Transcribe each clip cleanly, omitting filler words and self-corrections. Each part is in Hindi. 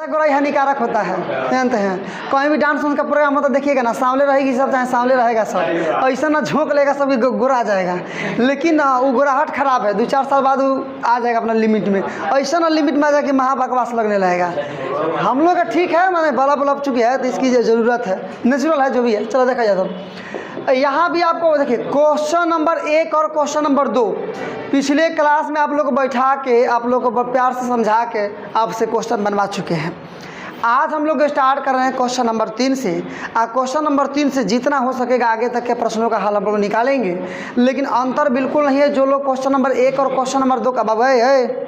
गोराई हानिकारक होता है, जानते हैं। कहीं भी डांस का प्रोग्राम होता देखिएगा ना, सांवले रहेगी सब, चाहे सांवले रहेगा सब, ऐसा ना झोंक लेगा सब गोरा आ जाएगा। लेकिन ना वो गोराहट खराब है, 2-4 साल बाद वो आ जाएगा अपना लिमिट में। ऐसा ना लिमिट में आ जाए कि महाबकवास लगने लगेगा। हम लोग का ठीक है, मैंने बलब चुकी है तो इसकी ज़रूरत है, नेचुरल है जो भी है। चलो देखा जाए तो यहाँ भी आपको देखिए क्वेश्चन नंबर 1 और क्वेश्चन नंबर 2 पिछले क्लास में आप लोग को बैठा के, आप लोग को प्यार से समझा के आपसे क्वेश्चन बनवा चुके हैं। आज हम लोग स्टार्ट कर रहे हैं क्वेश्चन नंबर 3 से। क्वेश्चन नंबर 3 से जितना हो सकेगा आगे तक के प्रश्नों का हल हम लोग निकालेंगे, लेकिन अंतर बिल्कुल नहीं है। जो लोग क्वेश्चन नंबर 1 और क्वेश्चन नंबर 2 का बाबा है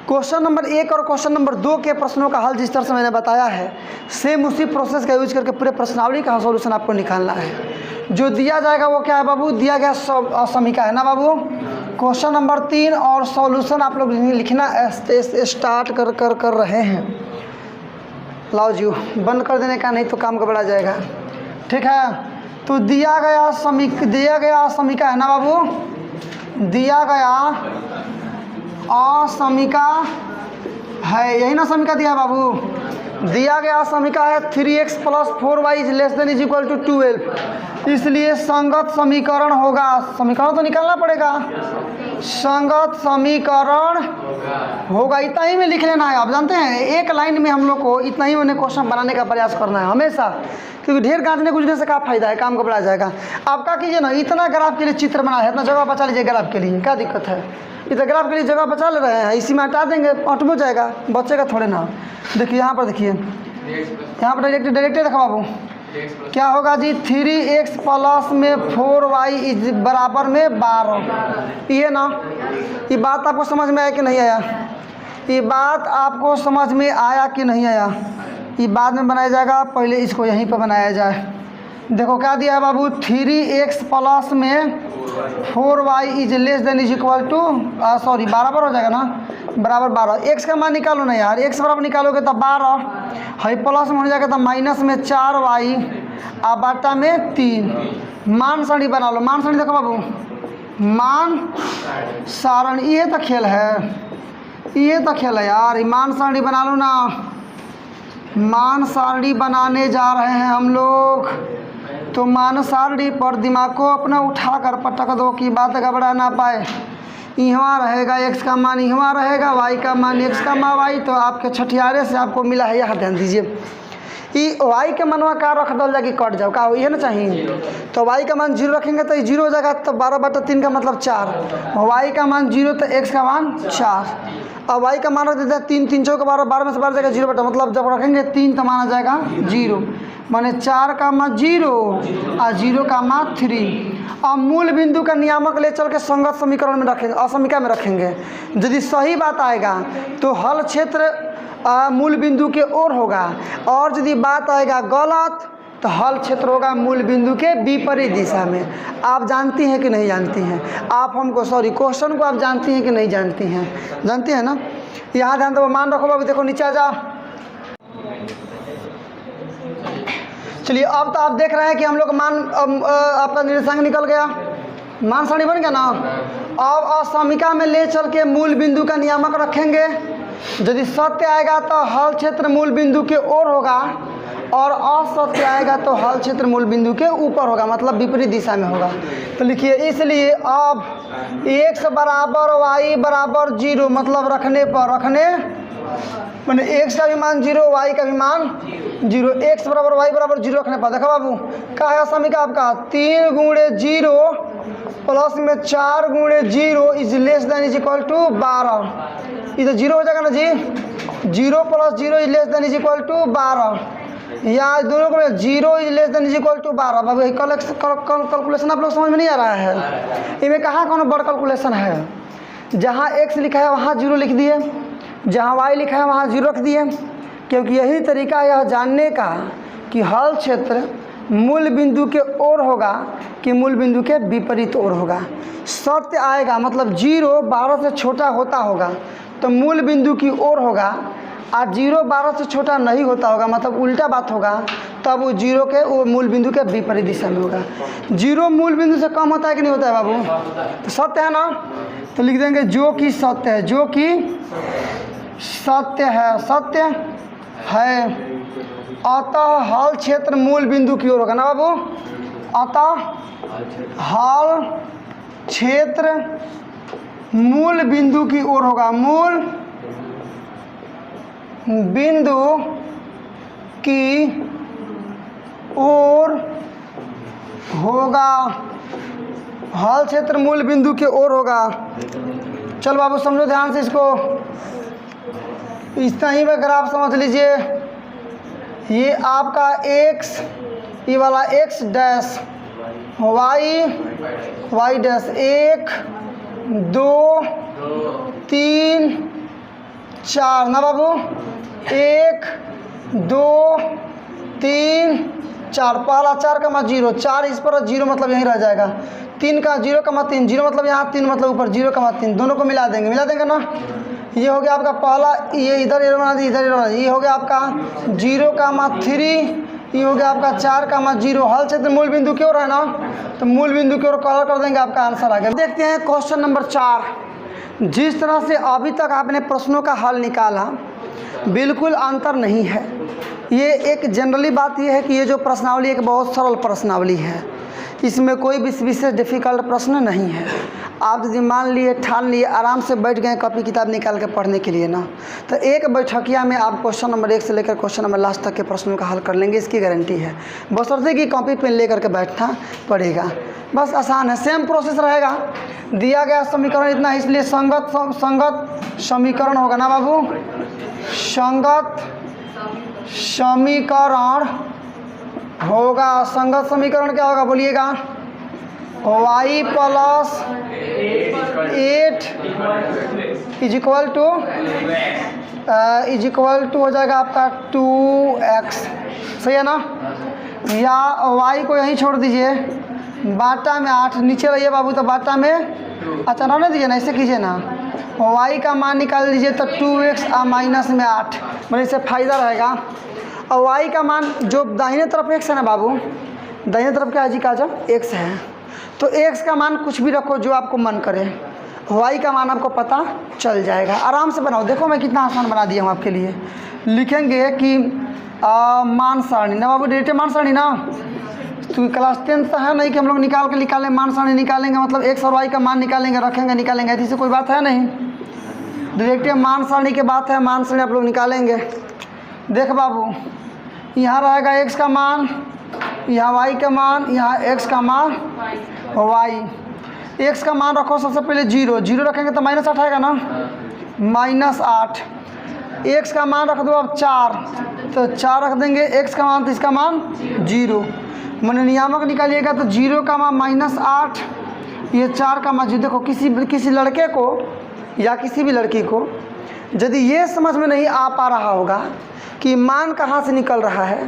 क्वेश्चन नंबर 1 और क्वेश्चन नंबर 2 के प्रश्नों का हल जिस तरह से मैंने बताया है, सेम उसी प्रोसेस का यूज करके पूरे प्रश्नावली का सॉल्यूशन आपको निकालना है। जो दिया जाएगा वो क्या है बाबू, दिया गया समीकरण है ना बाबू, क्वेश्चन नंबर 3 और सॉल्यूशन आप लोग लिखना स्टार्ट कर रहे हैं। लाओ जी बंद कर देने का, नहीं तो काम गड़बड़ा जाएगा, ठीक है। तो दिया गया समीकरण है ना बाबू, दिया गया असमीका है, यही ना समीका दिया है बाबू। दिया गया समीका है 3x + 4y ≤ 12, इसलिए संगत समीकरण होगा। समीकरण तो निकालना पड़ेगा, संगत समीकरण होगा। इतना ही में लिख लेना है। आप जानते हैं एक लाइन में हम लोग को इतना ही उन्हें क्वेश्चन बनाने का प्रयास करना है हमेशा, क्योंकि ढेर गांजने गुजरने से क्या फायदा है, काम घबरा जाएगा। आप क्या कीजिए ना, इतना ग्राफ के लिए चित्र बना है, इतना जगह बचा लीजिए ग्राफ के लिए, क्या दिक्कत है। इतना ग्राफ के लिए जगह बचा ले रहे हैं, इसी में हटा देंगे, ऑटो जाएगा, बचेगा थोड़े ना। देखिए यहाँ पर, देखिए यहाँ पर डायरेक्ट देखो बाबू, क्या होगा जी, 3x + में 4y = 12। ये ना, ये बात आपको समझ में आया कि नहीं आया, ये बात आपको समझ में आया कि नहीं आया। ये बाद में बनाया जाएगा, पहले इसको यहीं पर बनाया जाए। देखो क्या दिया है बाबू, 3x + में 4y ≤ बराबर हो जाएगा ना, बराबर 12। x का मान निकालो ना यार, x बराबर निकालोगे तो 12 है, प्लस में हो जाएगा तो माइनस में 4y बटा में 3। मान सारणी बना लो, मान सारणी देखो बाबू, मान सारणी, ये तो खेल है, ये तो खेल है यार। मान सारणी बना लो ना, मान सारणी बनाने जा रहे हैं हम लोग। तो मान सारणी पर दिमाग को अपना उठाकर पटक दो कि बात घबरा ना पाए। यहाँ रहेगा x का मान, यहाँ रहेगा y का मान, x का मान y, तो आपके छठियारे से आपको मिला है, यहाँ ध्यान दीजिए। ये y के मनवा का रख दल जाके कट जाओ, का ये ना चाहिए। तो y का मान 0 रखेंगे तो ये 0 हो जाएगा, तो 12/3 का मतलब 4। y का मान 0 तो x का मान 4। अब y का मान रख देते हैं 3, 3 चौके 12, 12 में से 12 जाएगा 0 बटा, मतलब जब रखेंगे 3 तो माना जाएगा 0, माने 4 का मान 0 और 0 का मान 3। अब मूल बिंदु का नियामक ले चल के संगत समीकरण में रखेंगे, असमीका में रखेंगे। यदि सही बात आएगा तो हल क्षेत्र मूल बिंदु के ओर होगा, और यदि बात आएगा गलत तो हल क्षेत्र होगा मूल बिंदु के विपरीत दिशा में। आप जानती हैं कि नहीं जानती हैं? आप हमको क्वेश्चन को आप जानती हैं कि नहीं जानती हैं? जानती हैं ना। यहाँ ध्यान दो, मान रखो अभी, देखो नीचे आ जा। चलिए अब तो आप देख रहे हैं कि हम लोग मान आपका निर्देशांक निकल गया, मान सारणी बन गया ना। अब असमीका में ले चल के मूल बिंदु का नियामक रखेंगे। यदि सत्य आएगा तो हल क्षेत्र मूल बिंदु के ओर होगा, और असत्य आएगा तो हल क्षेत्र मूल बिंदु के ऊपर होगा, मतलब विपरीत दिशा में होगा। तो लिखिए, इसलिए अब x बराबर y बराबर 0, मतलब रखने मैंने x का भी मान 0, y का भी मान 0, x बराबर y बराबर 0 रखने पर, देखो बाबू क्या है समीकरण आपका, 3 × 0 प्लस में 4 × 0 ≤ 12। ये तो 0 हो जाएगा ना जी, 0 + 0 ≤ 12। यहाँ दोनों को 0 ≤ 12। बाबू कैलकुलेशन आप लोग समझ में नहीं आ रहा है? इनमें कहाँ कौन बड़ कैलकुलेशन है? जहाँ x लिखा है वहाँ 0 लिख दिए, जहाँ y लिखा है वहाँ 0 रख दिए, क्योंकि यही तरीका है यह जानने का कि हल क्षेत्र मूल बिंदु के ओर होगा कि मूल बिंदु के विपरीत ओर होगा। सत्य आएगा मतलब 0 12 से छोटा होता होगा तो मूल बिंदु की ओर होगा, और 0 12 से छोटा नहीं होता होगा मतलब उल्टा बात होगा, तब वो 0 के वो मूल बिंदु के विपरीत दिशा में होगा। 0 मूल बिंदु से कम होता है कि नहीं होता है बाबू? तो सत्य है ना, तो लिख देंगे जो कि सत्य है, जो कि सत्य है अतः हल क्षेत्र मूल बिंदु की ओर होगा ना बाबू। अतः हल क्षेत्र मूल बिंदु की ओर होगा, मूल बिंदु की ओर होगा, हल क्षेत्र मूल बिंदु की ओर होगा। चल बाबू समझो ध्यान से इसको, इतना ही में ग्राफ समझ लीजिए। ये आपका x, ये वाला x डैश, y डैश, 1 2 3 4 ना बाबू, 1 2 3 4, पहला 4,0, 4 इस पर 0 मतलब यहीं रह जाएगा, 3 का 0,3, 0 मतलब यहाँ 3 मतलब ऊपर 0,3, दोनों को मिला देंगे ना। ये हो गया आपका पहला, ये इधर एरो बना दी, इधर एरो बना दी, ये हो गया आपका 0,3, ये हो गया आपका 4,0। हल क्षेत्र मूल बिंदु की ओर है ना, तो मूल बिंदु की ओर कलर कर देंगे, आपका आंसर आ गया। देखते हैं क्वेश्चन नंबर 4। जिस तरह से अभी तक आपने प्रश्नों का हल निकाला बिल्कुल अंतर नहीं है। ये एक जनरली बात यह है कि ये जो प्रश्नावली एक बहुत सरल प्रश्नावली है, इसमें कोई विशेष डिफ़िकल्ट प्रश्न नहीं है। आप यदि मान लिए ठान लिए आराम से बैठ गए कॉपी किताब निकाल के पढ़ने के लिए ना, तो एक बैठकिया में आप क्वेश्चन नंबर 1 से लेकर क्वेश्चन नंबर लास्ट तक के प्रश्नों का हल कर लेंगे, इसकी गारंटी है। बशर्ते कि कॉपी पेन लेकर के बैठना पड़ेगा, बस आसान है, सेम प्रोसेस रहेगा। दिया गया समीकरण इतना है, इसलिए संगत समीकरण होगा ना बाबू, संगत समीकरण होगा। संगत समीकरण क्या होगा बोलिएगा, y plus 8 is equal to हो जाएगा आपका 2x, सही है ना। या y को यहीं छोड़ दीजिए, बाटा में 8, नीचे रहिए बाबू तो बाटा में, अच्छा रहने दीजिए ना, ऐसे कीजिए ना, y का मान निकाल लीजिए तो 2x माइनस में 8, मतलब इससे फ़ायदा रहेगा। और y का मान जो दाहिने तरफ x है ना बाबू, दाहिने तरफ क्या है जी का जब x है, तो x का मान कुछ भी रखो जो आपको मन करे, y का मान आपको पता चल जाएगा। आराम से बनाओ, देखो मैं कितना आसान बना दिया हूँ आपके लिए। लिखेंगे कि मान सारणी ना बाबू, डायरेक्ट मान सारणी ना, तो क्लास 10 तो है नहीं कि हम लोग निकालें मान सारणी निकालेंगे, मतलब x और y का मान निकालेंगे, रखेंगे निकालेंगे, ऐसी कोई बात है नहीं। डायरेक्ट मान सारणी की बात है, मान सारणी आप लोग निकालेंगे। देख बाबू, यहाँ रहेगा x का मान, यहाँ y का मान, यहाँ x का मान, y x का मान रखो सबसे पहले 0 रखेंगे तो -8 आएगा ना, -8। x का मान रख दो अब 4, तो 4 रख देंगे, x का मान तो इसका मान 0, मैंने नियामक निकालिएगा तो 0 का मान -8, ये 4 का मान 0। देखो किसी लड़के को या किसी भी लड़की को यदि ये समझ में नहीं आ पा रहा होगा कि मान कहाँ से निकल रहा है,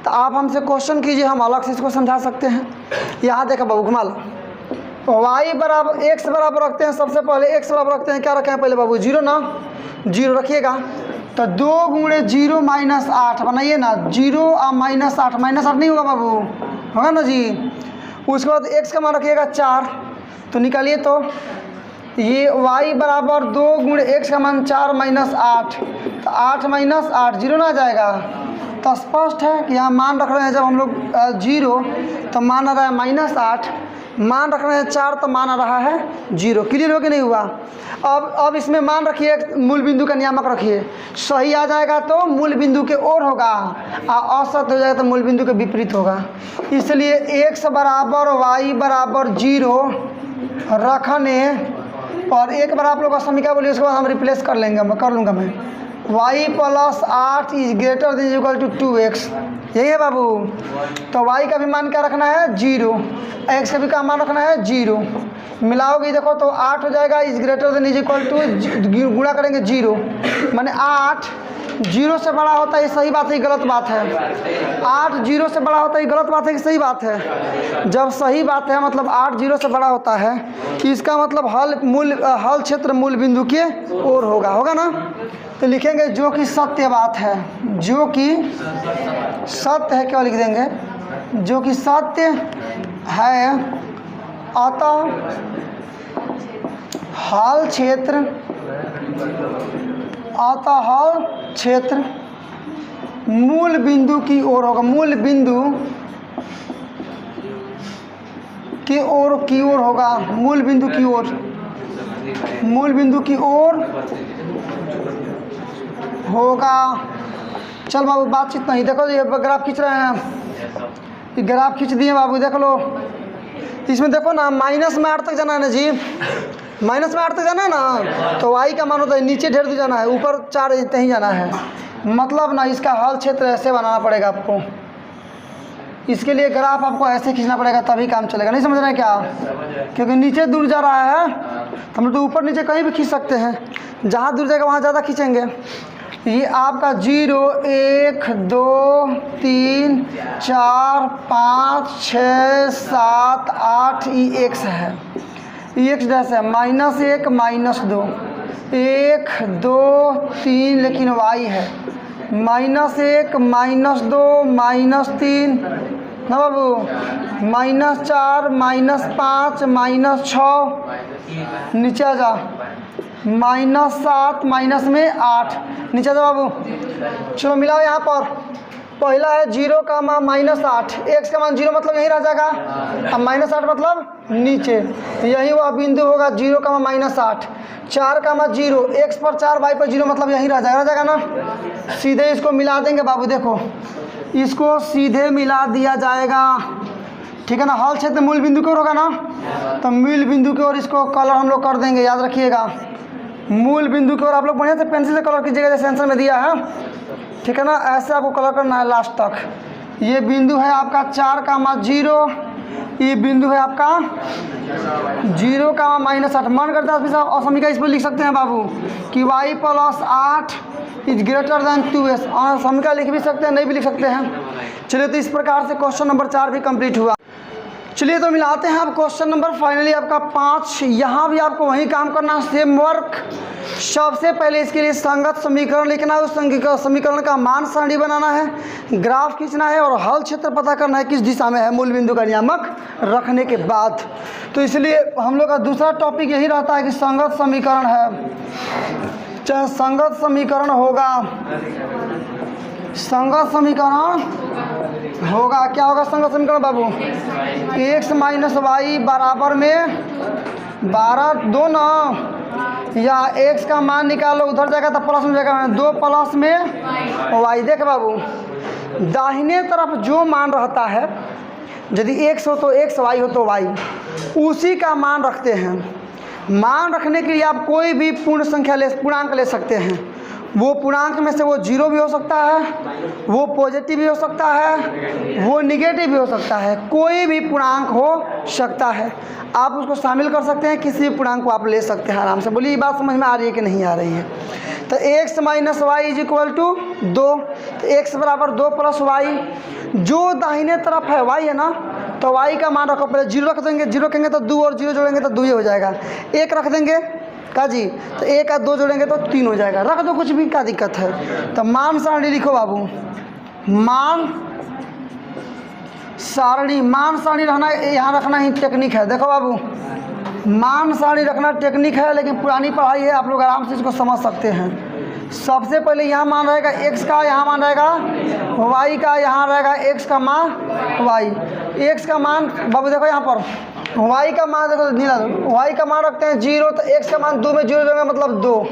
तो आप हमसे क्वेश्चन कीजिए, हम अलग से इसको समझा सकते हैं। यहाँ देखो बाबू घुमा लो, y बराबर x बराबर रखते हैं, सबसे पहले x बराबर रखते हैं, क्या रखें पहले बाबू 0 ना, 0 रखिएगा, तो 2 गुणे 0 -8 बनाइए ना, 0 और -8 नहीं होगा बाबू, होगा ना जी। उसके बाद x का मान रखिएगा 4, तो निकालिए, तो ये y बराबर 2 गुणे x का मान 4 -8, तो 8 -8 0 ना आ जाएगा। तो स्पष्ट है कि यहाँ मान रख रहे हैं जब हम लोग 0 तो मान आ रहा है -8, मान रख रहे हैं 4 तो मान आ रहा है 0। क्लियर हो कि नहीं हुआ। अब इसमें मान रखिए, मूल बिंदु का नियामक रखिए, सही आ जाएगा तो मूल बिंदु के ओर होगा, और असत हो जाएगा तो मूल बिंदु के विपरीत होगा। इसलिए x बराबर y बराबर 0 रखने और एक बार आप लोग का समीकरण बोलिए, उसके बाद हम रिप्लेस कर लेंगे, मैं कर लूँगा मैं। y plus 8 is greater than equal to 2x, यही है बाबू। तो y का भी मान क्या रखना है 0, x का भी का मान रखना है 0, मिलाओगे देखो तो 8 हो जाएगा, is greater than is equal to, गुणा करेंगे 0, माने 8 0 से बड़ा होता है, ये सही बात है ये गलत बात है। 8 0 से बड़ा होता है ये गलत बात है कि सही बात है। जब सही बात है मतलब 8 0 से बड़ा होता है, इसका मतलब हल क्षेत्र मूल बिंदु के ओर होगा ना। तो लिखेंगे जो कि सत्य बात है, जो कि सत्य है, क्या लिख देंगे, जो कि सत्य है, अतः हल क्षेत्र अतः हल क्षेत्र मूल बिंदु की ओर होगा, मूल बिंदु की ओर होगा, मूल बिंदु की ओर, मूल बिंदु की ओर होगा। चल बाबू बातचीत नहीं, देखो ये ग्राफ खींच रहे हैं, ये ग्राफ खींच दिए बाबू, देख लो। इसमें देखो ना माइनस में 8 तक जाना है ना जी, माइनस में 8 तक जाना है ना, तो y का मान होता है नीचे ढेर जाना है, ऊपर 4 ही जाना है। मतलब ना इसका हल क्षेत्र ऐसे बनाना पड़ेगा आपको, इसके लिए ग्राफ आपको ऐसे खींचना पड़ेगा तभी काम चलेगा। नहीं समझ रहे हैं क्या? क्योंकि नीचे दूर जा रहा है, हम लोग तो ऊपर नीचे कहीं भी खींच सकते हैं, जहाँ दूर जाएगा वहाँ ज़्यादा खींचेंगे। ये आपका 0 1 2 3 4 5 6 7 8 ये x है, ये x डैश है, -1 -2 1 2 3, लेकिन y है -1 -2 -3 ना बाबू, -4 -5 -6, नीचे आ जा, -7 माइनस में 8, नीचे जा बाबू। चलो मिलाओ यहाँ पर, पहला है 0 का मान -8, x का मान 0 मतलब यहीं रह जाएगा, अब -8 मतलब नीचे, यही वह बिंदु होगा 0 का मान -8, 4 का मान 0, x पर 4 y पर 0 मतलब यहीं रह जाएगा ना। सीधे इसको मिला देंगे बाबू, देखो इसको सीधे मिला दिया जाएगा, ठीक है ना। हल क्षेत्र मूल बिंदु की ओर होगा ना, तो मूल बिंदु की ओर इसको कलर हम लोग कर देंगे, याद रखिएगा। मूल बिंदु की ओर आप लोग बढ़िया से पेंसिल से कलर कीजिएगा, जैसे आंसर में दिया है, ठीक है ना। ऐसे आपको कलर करना है लास्ट तक। ये बिंदु है आपका 4 का मान 0, ये बिंदु है आपका 0 का मान -8। मन करता है और समीकरण इस पर लिख सकते हैं बाबू कि y + 8 is greater then 2s, और समीकरण लिख भी सकते हैं, नहीं भी लिख सकते हैं। चलिए तो इस प्रकार से क्वेश्चन नंबर 4 भी कंप्लीट हुआ। चलिए तो मिलाते हैं आप क्वेश्चन नंबर फाइनली आपका 5। यहाँ भी आपको वही काम करना है, सेम वर्क। सबसे पहले इसके लिए संगत समीकरण लिखना है, उस समीकरण का मान सारणी बनाना है, ग्राफ खींचना है और हल क्षेत्र पता करना है किस दिशा में है मूल बिंदु का नियामक रखने के बाद। तो इसलिए हम लोग का दूसरा टॉपिक यही रहता है कि संगत समीकरण है, चाहे संगत समीकरण होगा, संगत समीकरण होगा, क्या होगा संगत समीकरण बाबू, x - y बराबर में 12 2 ना, या x का मान निकालो, उधर जाएगा तो प्लस में जाएगा, 2 प्लस में y। देख बाबू दाहिने तरफ जो मान रहता है, यदि x हो तो x, y हो तो y, उसी का मान रखते हैं। मान रखने के लिए आप कोई भी पूर्ण संख्या पूर्णांक ले सकते हैं। वो पूर्णांक में से वो 0 भी हो सकता है, वो पॉजिटिव भी हो सकता है, वो निगेटिव भी हो सकता है, कोई भी पूर्णांक हो सकता है। आप उसको शामिल कर सकते हैं, किसी भी पूर्णांक को आप ले सकते हैं आराम से। बोलिए ये बात समझ में आ रही है कि नहीं आ रही है? तो x - y = 2, तो x बराबर 2 + y, जो दाहिने तरफ है y है ना, तो y का मान रखो, पहले 0 रख देंगे, 0 कहेंगे तो 2 और 0 जोड़ेंगे तो 2 ही हो जाएगा। 1 रख देंगे का जी, तो 1 और 2 जोड़ेंगे तो 3 हो जाएगा। रख दो, कुछ भी, क्या दिक्कत है। तो मान सारणी लिखो बाबू, मान सारणी, मान सारणी रहना यहाँ रखना ही टेक्निक है। देखो बाबू मान सारणी रखना टेक्निक है, लेकिन पुरानी पढ़ाई है, आप लोग आराम से इसको समझ सकते हैं। सबसे पहले यहाँ मान रहेगा x का, यहाँ मान रहेगा y का, यहाँ रहेगा x का मान y। x का मान बाबू देखो यहाँ पर y का मान देखो नीला, y का मान रखते हैं 0, तो x का मान 2 में 0 जाएगा मतलब 2।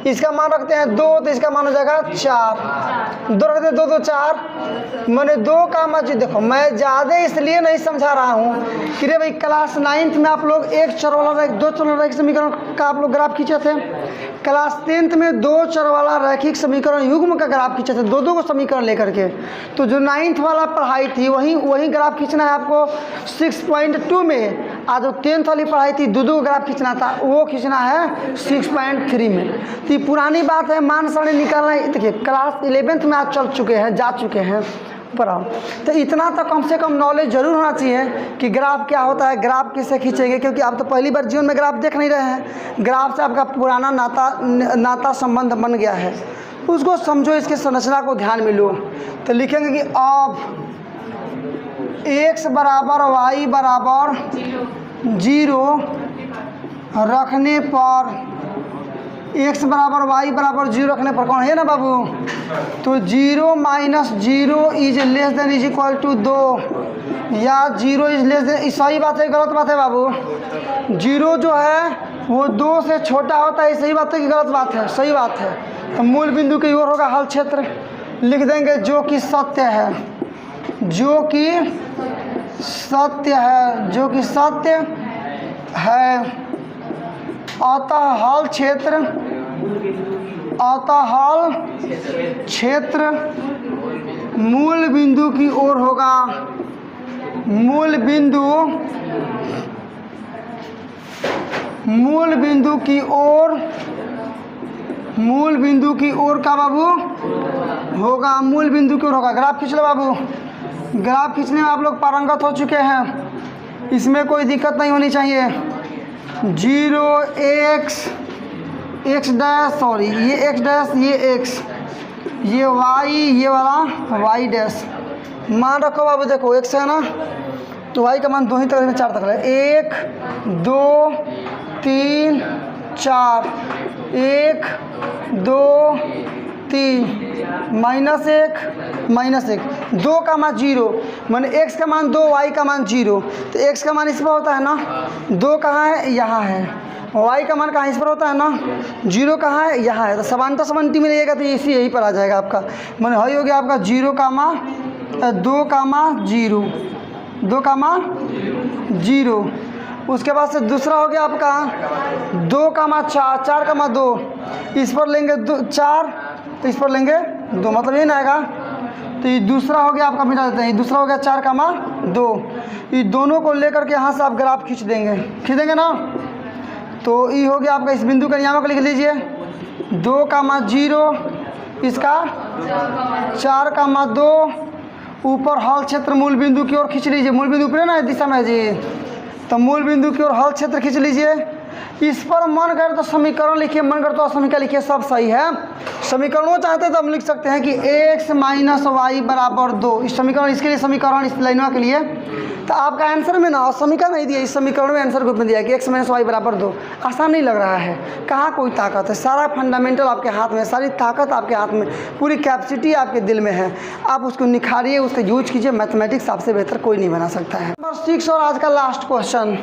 इसका मान रखते हैं 2, तो इसका मान हो जाएगा 4। 2 रखते हैं 2 2 4, मैंने 2 का मान। देखो मैं ज़्यादा इसलिए नहीं समझा रहा हूँ कि रे भाई क्लास 9th में आप लोग एक चर वाला एक दो चर वाला रैखिक समीकरण का आप लोग ग्राफ खींचे थे। क्लास 10th में 2 चर वाला रैखिक समीकरण युग्म का ग्राफ खींचे थे, 2 को समीकरण लेकर के। तो जो 9th वाला पढ़ाई थी वही ग्राफ खींचना है आपको 6.2 में। आज जो 10th वाली पढ़ाई थी 2 ग्राफ खींचना था, वो खींचना है 6.3 में। तो पुरानी बात है, मान सारणी निकालना है। देखिए क्लास 11th में आप जा चुके हैं पर आओ, तो इतना तो कम से कम नॉलेज जरूर होना चाहिए कि ग्राफ क्या होता है, ग्राफ किससे खींचेंगे। क्योंकि आप तो पहली बार जीवन में ग्राफ देख नहीं रहे हैं, ग्राफ से आपका पुराना नाता संबंध बन गया है, उसको समझो, इसके संरचना को ध्यान में लो। तो लिखेंगे कि अब x बराबर y बराबर 0 रखने पर एक्स बराबर वाई बराबर 0 रखने पर कौन है ना बाबू, तो 0 minus 0 is less than is equal to 2, या 0 इज लेस देन, सही बात है गलत बात है बाबू? 0 जो है वो 2 से छोटा होता है, सही बात है कि गलत बात है? सही बात है। तो मूल बिंदु की ओर होगा हल क्षेत्र, लिख देंगे जो कि सत्य है, जो कि सत्य है, जो कि सत्य है। अतः हल क्षेत्र, अतः हल क्षेत्र मूल बिंदु की ओर होगा, मूल बिंदु, मूल बिंदु की ओर, मूल बिंदु की ओर का बाबू होगा, मूल बिंदु की ओर होगा। ग्राफ खींच लो बाबू, ग्राफ खींचने में आप लोग पारंगत हो चुके हैं, इसमें कोई दिक्कत नहीं होनी चाहिए। 0 एक्स डैश, सॉरी ये एक्स डैश, ये एक्स, ये वाई, ये वाला वाई डैश। मान रखो बाबू, देखो एक्स है ना, तो वाई का मान 2 ही तक में 4 तक है, 1 2 3 4, 1 2 3 -1 2 का मान 0, माने x का मान 2 y का मान 0, तो x का मान इस पर होता है ना, 2 कहाँ है, यहाँ है, y का मान कहाँ इस पर होता है ना, 0 कहाँ है, यहाँ है। तो समानता समानती में रहेगा तो इसी यही पर आ जाएगा आपका, माने हई हो गया आपका 0 का मान 2 का मान 0, 2 का मान 0। उसके बाद से दूसरा हो गया आपका 2 का मान 4, 4 का मान 2, इस पर लेंगे 4, तो इस पर लेंगे 2, मतलब ये ना आएगा। तो ये दूसरा हो गया आपका, मिटा देते हैं, ये दूसरा हो गया 4 का मान 2, ये दोनों को लेकर के यहाँ से आप ग्राफ खींच देंगे ना। तो ये हो गया आपका, इस बिंदु का नियामक लिख लीजिए, 2 का मान 0, इसका 4 का मान 2, ऊपर हल क्षेत्र मूल बिंदु की ओर खींच लीजिए, मूल बिंदु ऊपर है ना दिशा में जी, तो मूल बिंदु की ओर हल क्षेत्र खींच लीजिए। इस पर मन करे तो समीकरण लिखिए, मन करे तो असमीकरण लिखिए, सब सही है। समीकरणों चाहते तो हम लिख सकते हैं कि x माइनस वाई बराबर 2, इस समीकरण, इसके लिए समीकरण, इस लाइनों के लिए। तो आपका आंसर में ना समीकरण नहीं दिया, इस समीकरण में आंसर ग्रुप में दिया कि x माइनस वाई बराबर 2। आसान नहीं लग रहा है, कहाँ कोई ताकत है, सारा फंडामेंटल आपके हाथ में, सारी ताकत आपके हाथ में, पूरी कैपेसिटी आपके दिल में है, आप उसको निखारिए, उसको यूज कीजिए। मैथमेटिक्स आपसे बेहतर कोई नहीं बना सकता है। नंबर 6 और आज का लास्ट क्वेश्चन,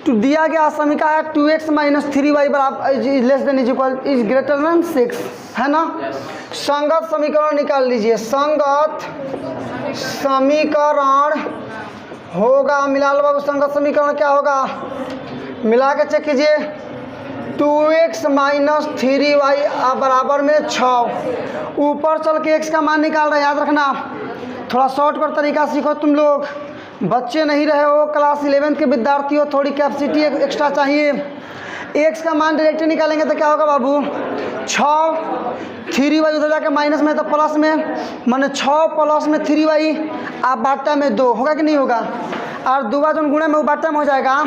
तो दिया गया समीकरण है 2x माइनस 3y बराबर less than is equal is greater then 6, है ना। संगत समीकरण निकाल लीजिए, संगत समीकरण होगा, मिला लो बाबू, संगत समीकरण क्या होगा, मिला के चेक कीजिए। 2x माइनस 3y बराबर में 6, ऊपर चल के x का मान निकाल रहे, याद रखना, थोड़ा शॉर्टकट तरीका सीखो तुम लोग, बच्चे नहीं रहे हो, क्लास 11 के विद्यार्थी हो, थोड़ी कैपेसिटी एक्स्ट्रा चाहिए। x का मान डायरेक्ट निकालेंगे तो क्या होगा बाबू, 6, 3y उधर जाके माइनस में तो प्लस में, माने 6 प्लस में 3y आप बाटा में 2 होगा कि नहीं होगा, और दुबा जो गुणे में वो बाटा में हो जाएगा।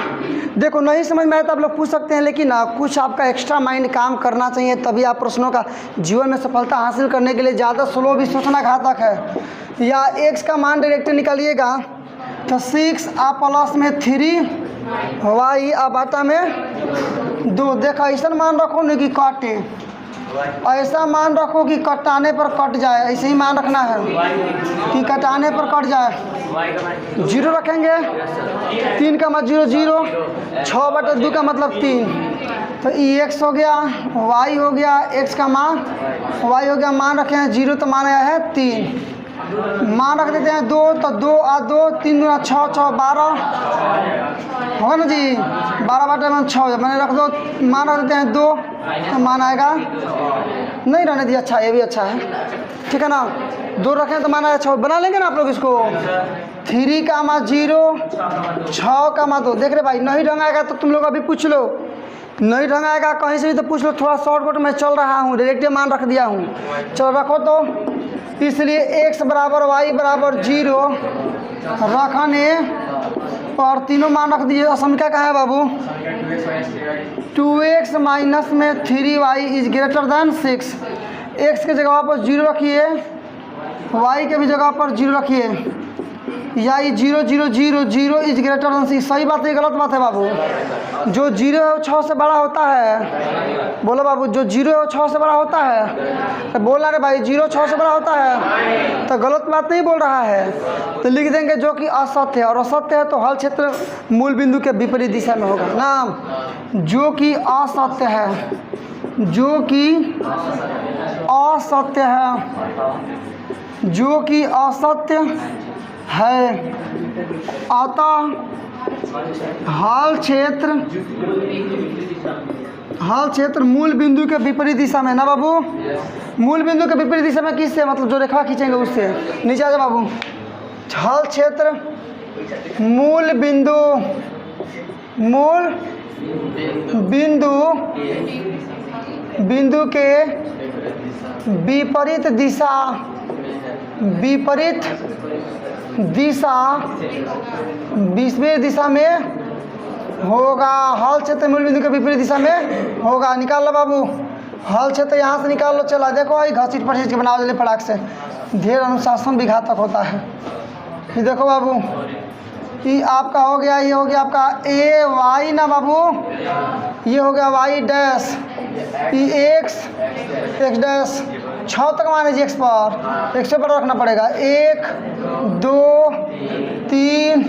देखो नहीं समझ में आए तो आप लोग पूछ सकते हैं, लेकिन ना कुछ आपका एक्स्ट्रा माइंड काम करना चाहिए, तभी आप प्रश्नों का जीवन में सफलता हासिल करने के लिए। ज़्यादा स्लो भी सोचना घातक है। या x का मान डायरेक्ट निकालिएगा तो 6 आप प्लस में 3y आप बाटा में 2। देखो ऐसा मान रखो नहीं कि काटे, ऐसा मान रखो कि कटाने पर कट जाए, ऐसे ही मान रखना है कि कटाने पर कट जाए। 0 रखेंगे, 3 का मान 0 0, 6 बटा 2 का मतलब 3, तो x हो गया, y हो गया, x का मान y हो गया, मान रखे हैं 0 तो मान आया है 3, मान रख देते हैं 2, तो 2 और 2 3 दूना 6, 6 12 होगा ना जी, 12 बटे में 6 मैंने रख दो, मान रख देते हैं 2 तो मान आएगा, नहीं रहने दिया, अच्छा ये भी अच्छा है, ठीक है ना। 2 रखें तो मान आया 6, बना लेंगे ना आप लोग इसको। 3 का मान 0, 6 का मान 2। देख रहे भाई, नहीं ढंग आएगा तो तुम लोग अभी पूछ लो, नहीं ढंग आएगा कहीं से भी तो पूछ लो, थोड़ा शॉर्टकट में चल रहा हूँ, डायरेक्ट मान रख दिया हूँ, चलो रखो। तो इसलिए x बराबर y बराबर 0 रखने और तीनों मान रख दीजिए। समीकरण कहाँ है बाबू, 2x माइनस में 3y is greater then 6, x के जगह पर 0 रखिए, y के भी जगह पर 0 रखिए, या ये 0 0 0 0 इज ग्रेटर देन 6। सही बात है, गलत बात है बाबू? जो 0 है वो 6 से बड़ा होता है। बोलो बाबू, जो 0 है वो 6 से बड़ा होता है। तो बोल रहे भाई 0 6 से बड़ा होता है, तो गलत बात नहीं बोल रहा है। तो लिख देंगे जो कि असत्य है, और असत्य है तो हल क्षेत्र मूल बिंदु के विपरीत दिशा में होगा ना। जो कि असत्य है, जो कि असत्य है, जो कि असत्य है, अतः हल क्षेत्र मूल बिंदु के विपरीत दिशा में ना बाबू। मूल बिंदु के विपरीत दिशा में किससे, मतलब जो रेखा खींचेंगे उससे। नीचे आ जाओ बाबू। हल क्षेत्र मूल बिंदु के विपरीत दिशा में होगा। हल क्षेत्र मूल बिंदु के विपरीत दिशा में होगा। निकाल लो बाबू, हल क्षेत्र यहाँ से निकाल लो। चला देखो भाई, घसीट पसीट के बनाओ जल्दी फटाक से। ढेर अनुशासन भी घातक होता है। ये देखो बाबू, ये आपका हो गया, ये हो गया आपका ए वाई ना बाबू, ये हो गया वाई डैश, ये एक्स डैश। 6 तक मान लीजिए, एक्स पर रखना पड़ेगा। 1 2 3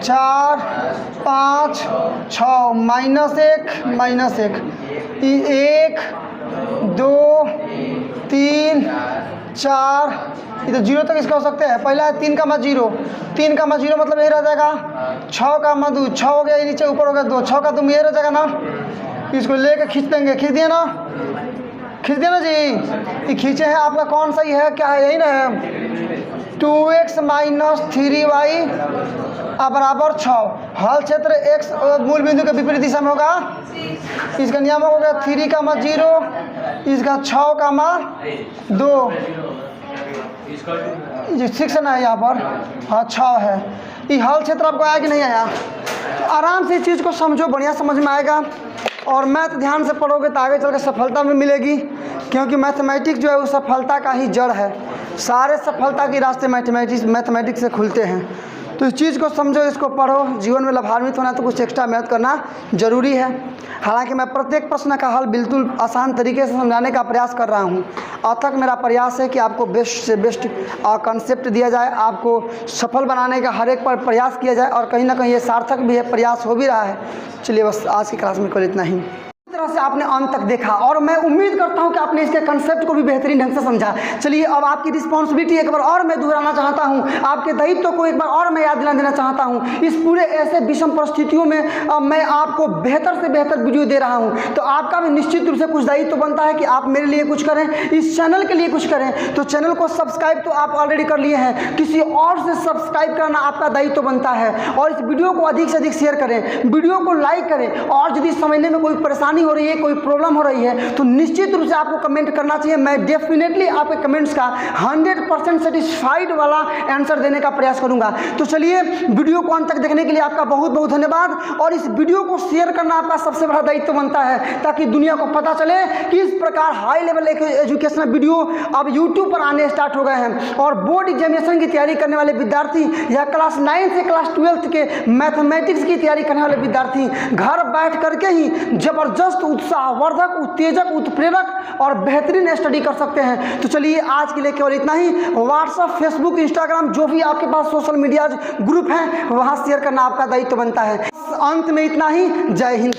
4 5 6 -1 ये 1 2 3 4, ये तो 0 तक इसका हो सकते हैं। पहला है 3 का मा 0, 3 का मा 0 मतलब यही रह जाएगा। 6 का मा 2, 6 हो गया, ये नीचे ऊपर हो गया 2, 6 का तुम ये रह जाएगा ना। इसको लेके खींच देंगे, खींच दिया ना जी। ये खींचे हैं, आपका कौन सा ही है, क्या है, यही ना है। 2x - 3y बराबर 6। हल क्षेत्र x मूल बिंदु के विपरीत दिशा में होगा। इसका नियम हो गया 3 का मा 0, इसका 6 का मा 2, 6 ना है यहाँ पर, हाँ 6 है। ये हल क्षेत्र आपको आया कि नहीं आया? तो आराम से इस चीज़ को समझो, बढ़िया समझ में आएगा। और मैथ ध्यान से पढ़ोगे तो आगे चल कर सफलता में मिलेगी, क्योंकि मैथमेटिक्स जो है वो सफलता का ही जड़ है। सारे सफलता के रास्ते मैथमेटिक्स से खुलते हैं। तो इस चीज़ को समझो, इसको पढ़ो। जीवन में लाभान्वित होना तो कुछ एक्स्ट्रा मेहनत करना जरूरी है। हालांकि मैं प्रत्येक प्रश्न का हल बिल्कुल आसान तरीके से समझाने का प्रयास कर रहा हूं। अथक मेरा प्रयास है कि आपको बेस्ट से बेस्ट कॉन्सेप्ट दिया जाए, आपको सफल बनाने का हर एक पर प्रयास किया जाए, और कहीं ना कहीं ये सार्थक भी है, प्रयास हो भी रहा है। चलिए बस आज की क्लास में केवल इतना ही। तरह से आपने अंत तक देखा, और मैं उम्मीद करता हूं कि आपने इसके कंसेप्ट को भी बेहतरीन ढंग से समझा। चलिए अब आपकी रिस्पॉन्सिबिलिटी एक बार और मैं दोहराना चाहता हूं, आपके दायित्व को एक बार और मैं याद दिला देना चाहता हूं। इस पूरे ऐसे विषम परिस्थितियों में मैं आपको बेहतर से बेहतर वीडियो दे रहा हूं, तो आपका भी निश्चित रूप से कुछ दायित्व बनता है कि आप मेरे लिए कुछ करें, इस चैनल के लिए कुछ करें। तो चैनल को सब्सक्राइब तो आप ऑलरेडी कर लिए हैं, किसी और से सब्सक्राइब करना आपका दायित्व बनता है। और इस वीडियो को अधिक से अधिक शेयर करें, वीडियो को लाइक करें, और यदि समझने में कोई परेशानी हो रही है, कोई प्रॉब्लम हो रही है, तो निश्चित रूप से आपको कमेंट करना चाहिए। मैं डेफिनेटली आपके कमेंट्स का 100% सेटिस्फाइड वाला आंसर देने का प्रयास करूंगा। तो चलिए, वीडियो को अंत तक देखने के लिए आपका बहुत बहुत धन्यवाद। और इस वीडियो को शेयर करना आपका सबसे बड़ा दायित्व बनता है, ताकि दुनिया को पता चले कि इस प्रकार हाई लेवल एजुकेशनल वीडियो अब यूट्यूब पर आने स्टार्ट हो गए हैं। और बोर्ड एग्जामिनेशन की तैयारी करने वाले विद्यार्थी या क्लास 9 से क्लास 12 के मैथमेटिक्स की तैयारी करने वाले विद्यार्थी घर बैठ करके ही जबरदस्त, उत्साहवर्धक, उत्तेजक, उत्प्रेरक और बेहतरीन स्टडी कर सकते हैं। तो चलिए आज के लिए केवल इतना ही। व्हाट्सएप, फेसबुक, इंस्टाग्राम, जो भी आपके पास सोशल मीडिया ग्रुप हैं, वहां शेयर करना आपका दायित्व बनता है। अंत में इतना ही। जय हिंद।